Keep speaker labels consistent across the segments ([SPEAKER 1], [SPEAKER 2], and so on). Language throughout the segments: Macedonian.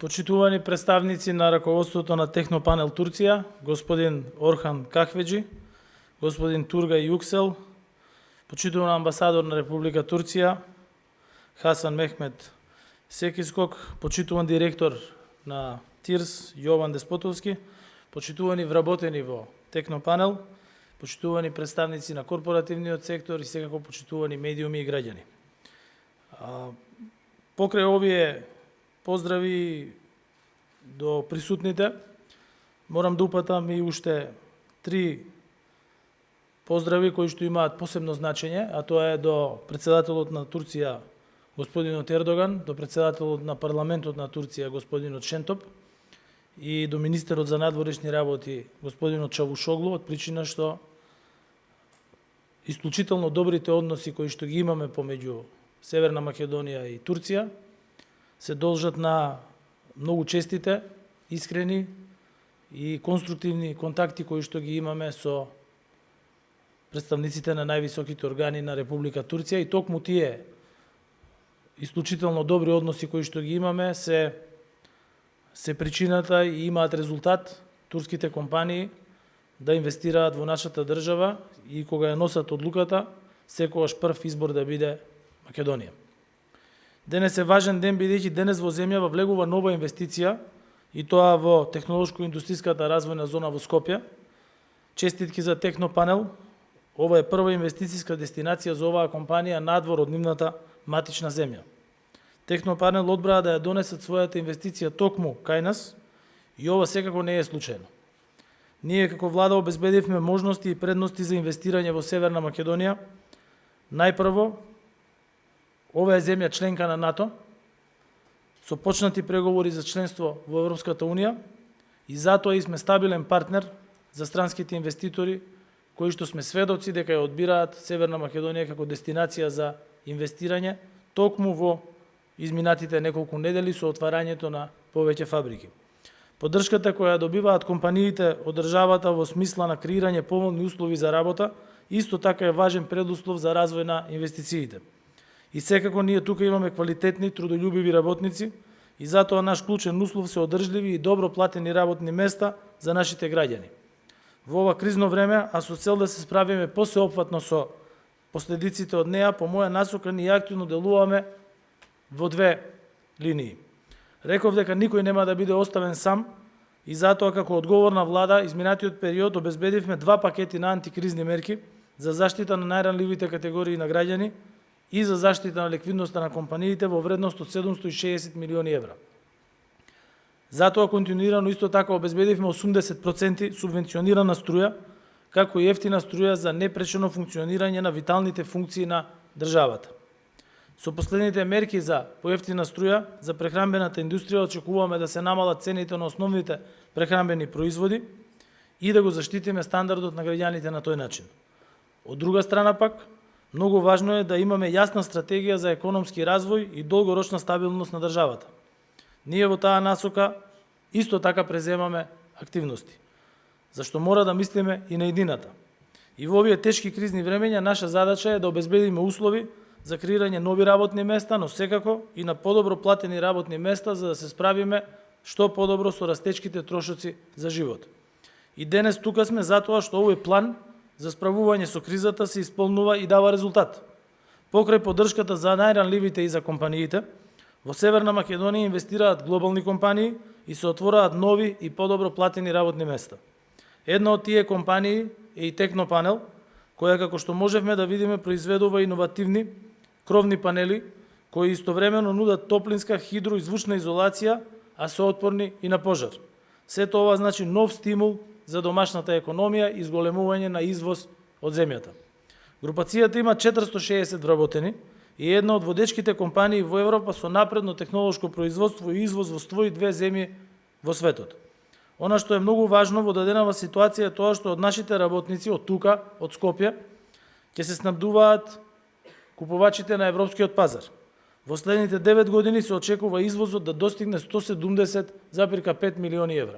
[SPEAKER 1] почитувани представници на раководството на Технопанел Турција, господин Орхан Кахведжи, господин Тургај Юксел, почитуван амбасадор на Република Турција, Хасан Мехмет Секискок, почитуван директор на ТИРС Јован Деспотовски, почитувани вработени во Технопанел, почитувани представници на корпоративниот сектор и секако почитувани медиуми и граѓани. Покрај овие поздрави до присутните, морам да упатам и уште 3 поздрави кои што имаат посебно значење, а тоа е до председателот на Турција господинот Ердоган, до председателот на парламентот на Турција господинот Шентоп и до министерот за надворешни работи господинот Чавушоглу, од причина што исклучително добрите односи кои што ги имаме помеѓу Северна Македонија и Турција се должат на многу честите, искрени и конструктивни контакти кои што ги имаме со представниците на највисоките органи на Република Турција, и токму тие исклучително добри односи кои што ги имаме се причината и имаат резултат турските компании да инвестираат во нашата држава и кога ја носат одлуката, секогаш прв избор да биде Македонија. Денес е важен ден, бидејќи денес во земјава влегува нова инвестиција, и тоа во технолошко-индустријската развојна зона во Скопје. Честитки за Технопанел. Ова е прва инвестицијска дестинација за оваа компанија надвор од нивната матична земја. Технопанел одбраа да ја донесат својата инвестиција токму кај нас, и ова секако не е случајно. Ние како влада обезбедивме можности и предности за инвестирање во Северна Македонија. Најпрво, ова е земја членка на НАТО, со почнати преговори за членство во Европската Унија, и затоа и сме стабилен партнер за странските инвеститори, кои што сме сведоци дека ја одбираат Северна Македонија како дестинација за инвестирање, токму во изминатите неколку недели со отварањето на повеќе фабрики. Поддршката која добиваат компаниите од државата во смисла на креирање поволни услови за работа, исто така е важен предуслов за развој на инвестициите. И секако ние тука имаме квалитетни, трудолюбиви работници, и затоа наш клучен услов се одржливи и добро платени работни места за нашите граѓани. Во ова кризно време, а со цел да се справиме посеопфатно со последиците од неа, по моја насока ние активно делуваме во 2 линии. Реков дека никој нема да биде оставен сам, и затоа како одговорна влада изминатиот период обезбедивме 2 пакети на антикризни мерки за заштита на најранливите категории на граѓани и за заштита на ликвидноста на компаниите во вредност од 760 милиони евра. Затоа континуирано исто така обезбедивме 80% субвенционирана струја, како и ефтина струја за непречено функционирање на виталните функции на државата. Со последните мерки за поевтина струја за прехранбената индустрија очекуваме да се намалат цените на основните прехранбени производи и да го заштитиме стандардот на граѓаните на тој начин. Од друга страна пак, многу важно е да имаме јасна стратегија за економски развој и долгорочна стабилност на државата. Ние во таа насока исто така преземаме активности, зашто мора да мислиме и на едината. И во овие тешки кризни времења наша задача е да обезбедиме услови за креирање нови работни места, но секако и на подобро платени работни места, за да се справиме што подобро со растечките трошоци за живот. И денес тука сме затоа што овој план за справување со кризата се исполнува и дава резултат. Покрај поддршката за најранливите и за компаниите, во Северна Македонија инвестираат глобални компании и се отвораат нови и подобро платени работни места. Една од тие компании е и Технопанел, која, како што можевме да видиме, произведува иновативни кровни панели, кои истовремено нудат топлинска, хидро и звучна изолација, а се отпорни и на пожар. Сето ова значи нов стимул за домашната економија и зголемување на извоз од земјата. Групацијата има 460 вработени и е една од водечките компании во Европа со напредно технолошко производство и извоз во 102 земји во светот. Она што е многу важно во даденава ситуација е тоа што од нашите работници од тука, од Скопје, ќе се снабдуваат купувачите на европскиот пазар. Во следните 9 години се очекува извозот да достигне 170,5 милиони евра.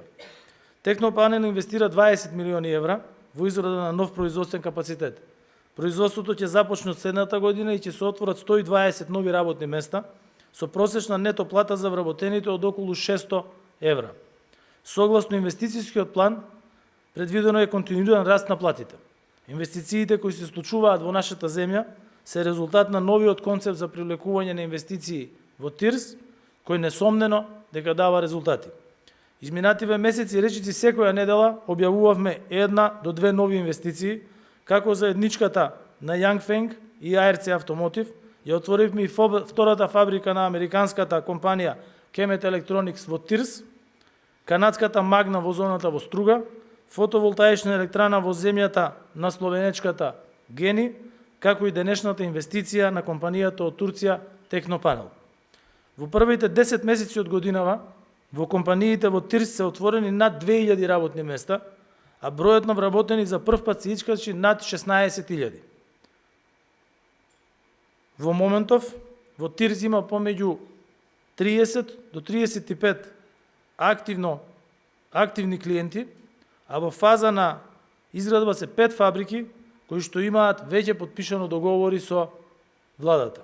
[SPEAKER 1] Технопанел инвестира 20 милиони евра во израда на нов производствен капацитет. Производството ќе започне од следната година и ќе се отворат 120 нови работни места, со просечна нето плата за вработените од околу 600 евра. Согласно инвестицијскиот план, предвидено е континуиран раст на платите. Инвестициите кои се случуваат во нашата земја се резултат на новиот концепт за привлекување на инвестиции во ТИРС, кој несомнено дека дава резултати. Изминативе месеци речици секоја недела објавувавме 1 до 2 нови инвестиции, како заедничката на Янгфенг и ARC Автомотив, ја отворивме и втората фабрика на американската компанија Kemet Electronics во Тирс, канадската Магна во зоната во Струга, фотоволтаична електрана во земјата на словенечката Гени, како и денешната инвестиција на компанијата од Турција Технопанел. Во првите 10 месеци од годинава, во компаниите во Тирс се отворени над 2000 работни места, а бројот на вработени за прв пат се искачи над 16.000. Во моментов, во Тирс има помеѓу 30 до 35 активни клиенти, а во фаза на изградба се 5 фабрики кои што имаат веќе потпишано договори со владата.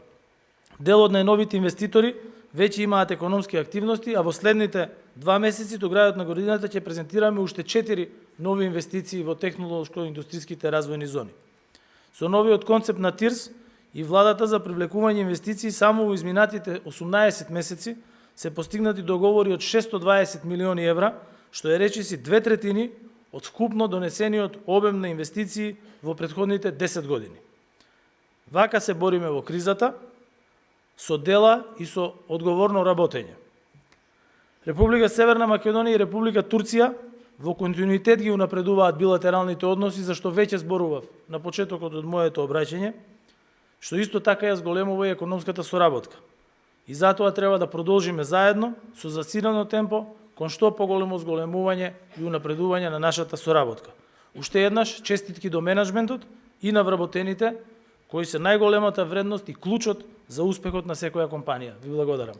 [SPEAKER 1] Дел од најновите инвеститори веќе имаат економски активности, а во следните 2 месеци до крајот на годината ќе презентираме уште 4 нови инвестиции во технолошко-индустриските развојни зони. Со новиот концепт на ТИРС и владата за привлекување инвестиции само во изминатите 18 месеци се постигнати договори од 620 милиони евра, што е речиси 2/3 од вкупно донесениот обем на инвестиции во претходните 10 години. Вака се бориме во кризата, со дела и со одговорно работење. Република Северна Македонија и Република Турција во континуитет ги унапредуваат билатералните односи, за што веќе зборував на почетокот од моето обраќање, што исто така ја зголемува и економската соработка. И затоа треба да продолжиме заедно со засилено темпо кон што поголемо зголемување и унапредување на нашата соработка. Уште еднаш честитки до менаџментот и на вработените, кои се најголемата вредност и клучот за успехот на секоја компанија. Ви благодарам.